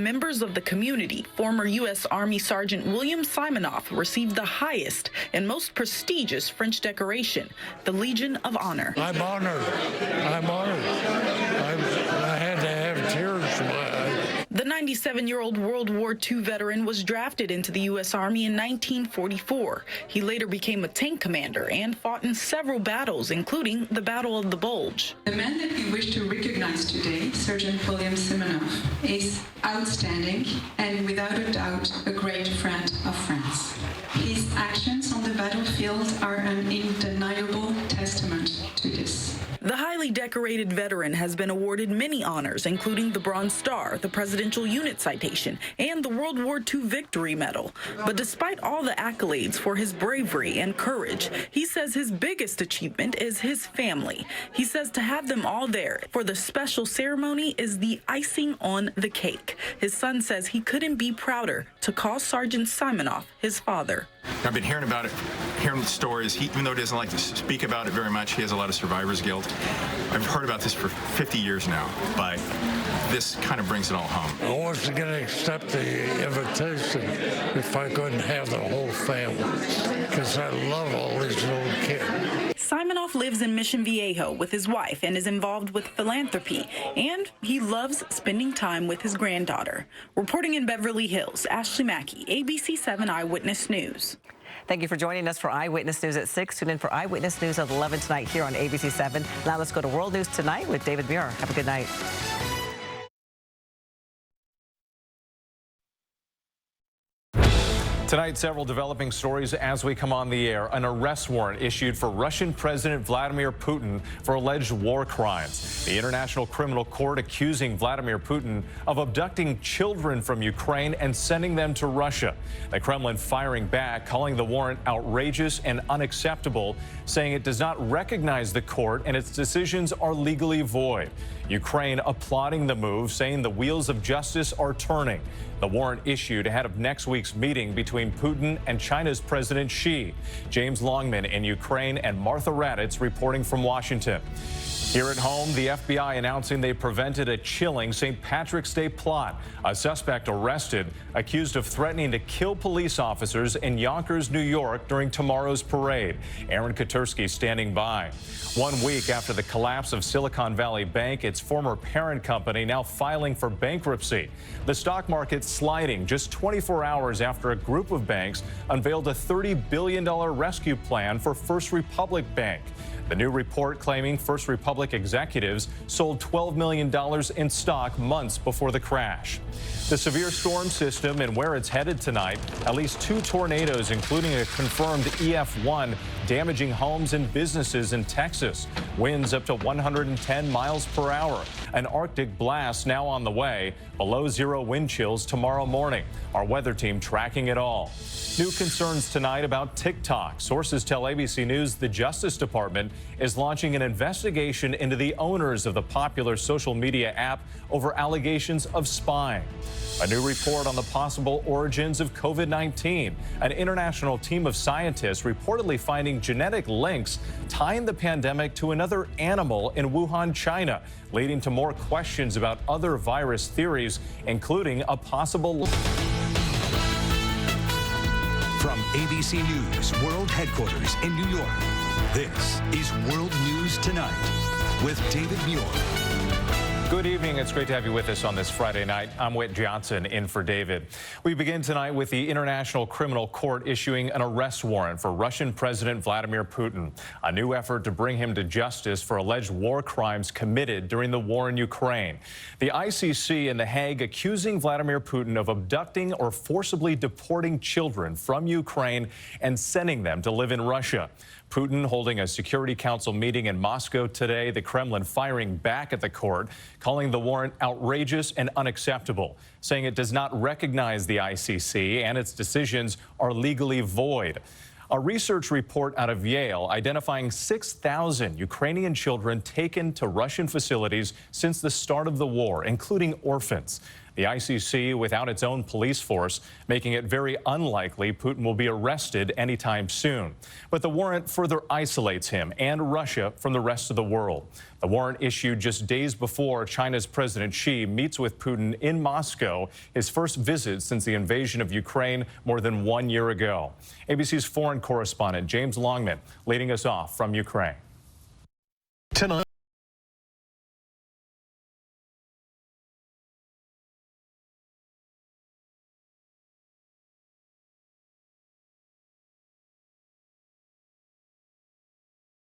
Members of the community, former U.S. Army Sergeant William Simonoff received the highest and most prestigious French decoration, the Legion of Honor. I'm honored. I'm honored. I had to have tears in my eyes. The 97-year-old World War II veteran was drafted into the U.S. Army in 1944. He later became a tank commander and fought in several battles, including the Battle of the Bulge. The man that we wish to recognize today, Sergeant William Simonoff, is outstanding and without a doubt a great friend of France. His actions on the battlefield are an undeniable testament to this. The highly decorated veteran has been awarded many honors, including the Bronze Star, the Presidential Unit Citation, and the World War II Victory Medal. But despite all the accolades for his bravery and courage, he says his biggest achievement is his family. He says to have them all there for the special ceremony is the icing on the cake. His son says he couldn't be prouder to call Sergeant Simonoff his father. I've been hearing about it, hearing stories. Even though he doesn't like to speak about it very much, he has a lot of survivor's guilt. I've heard about this for 50 years now, but this kind of brings it all home. I wasn't going to accept the invitation if I couldn't have the whole family, because I love all these little kids. Simonoff lives in Mission Viejo with his wife and is involved with philanthropy, and he loves spending time with his granddaughter. Reporting in Beverly Hills, Ashley Mackey, ABC 7 Eyewitness News. Thank you for joining us for Eyewitness News at 6. Tune in for Eyewitness News at 11 tonight here on ABC 7. Now let's go to World News Tonight with David Muir. Have a good night. Tonight, several developing stories as we come on the air. An arrest warrant issued for Russian President Vladimir Putin for alleged war crimes. The International Criminal Court accusing Vladimir Putin of abducting children from Ukraine and sending them to Russia. The Kremlin firing back, calling the warrant outrageous and unacceptable, saying it does not recognize the court and its decisions are legally void. Ukraine applauding the move, saying the wheels of justice are turning. The warrant issued ahead of next week's meeting between Putin and China's President Xi. James Longman in Ukraine and Martha Raddatz reporting from Washington. Here at home, the FBI announcing they prevented a chilling St. Patrick's Day plot. A suspect arrested, accused of threatening to kill police officers in Yonkers, New York during tomorrow's parade. Aaron Katursky standing by. 1 week after the collapse of Silicon Valley Bank, its former parent company now filing for bankruptcy. The stock market sliding just 24 hours after a group of banks unveiled a $30 billion rescue plan for First Republic Bank. The new report claiming First Republic executives sold $12 million in stock months before the crash. The severe storm system and where it's headed tonight, at least 2 tornadoes, including a confirmed EF1, damaging homes and businesses in Texas. Winds up to 110 miles per hour. An Arctic blast now on the way. Below zero wind chills tomorrow morning. Our weather team tracking it all. New concerns tonight about TikTok. Sources tell ABC News the Justice Department is launching an investigation into the owners of the popular social media app over allegations of spying. A new report on the possible origins of COVID-19. An international team of scientists reportedly finding genetic links tying the pandemic to another animal in Wuhan, China, leading to more questions about other virus theories, including a possible... From ABC News World Headquarters in New York, this is World News Tonight with David Muir. Good evening. It's great to have you with us on this Friday night. I'm Whit Johnson in for David. We begin tonight with the International Criminal Court issuing an arrest warrant for Russian President Vladimir Putin, a new effort to bring him to justice for alleged war crimes committed during the war in Ukraine. The ICC in The Hague accusing Vladimir Putin of abducting or forcibly deporting children from Ukraine and sending them to live in Russia. Putin holding a Security Council meeting in Moscow today, the Kremlin firing back at the court, calling the warrant outrageous and unacceptable, saying it does not recognize the ICC and its decisions are legally void. A research report out of Yale identifying 6,000 Ukrainian children taken to Russian facilities since the start of the war, including orphans. the ICC without its own police force, making it very unlikely Putin will be arrested anytime soon. But the warrant further isolates him and Russia from the rest of the world. The warrant issued just days before China's President Xi meets with Putin in Moscow, his first visit since the invasion of Ukraine more than 1 year ago. ABC's foreign correspondent James Longman leading us off from Ukraine.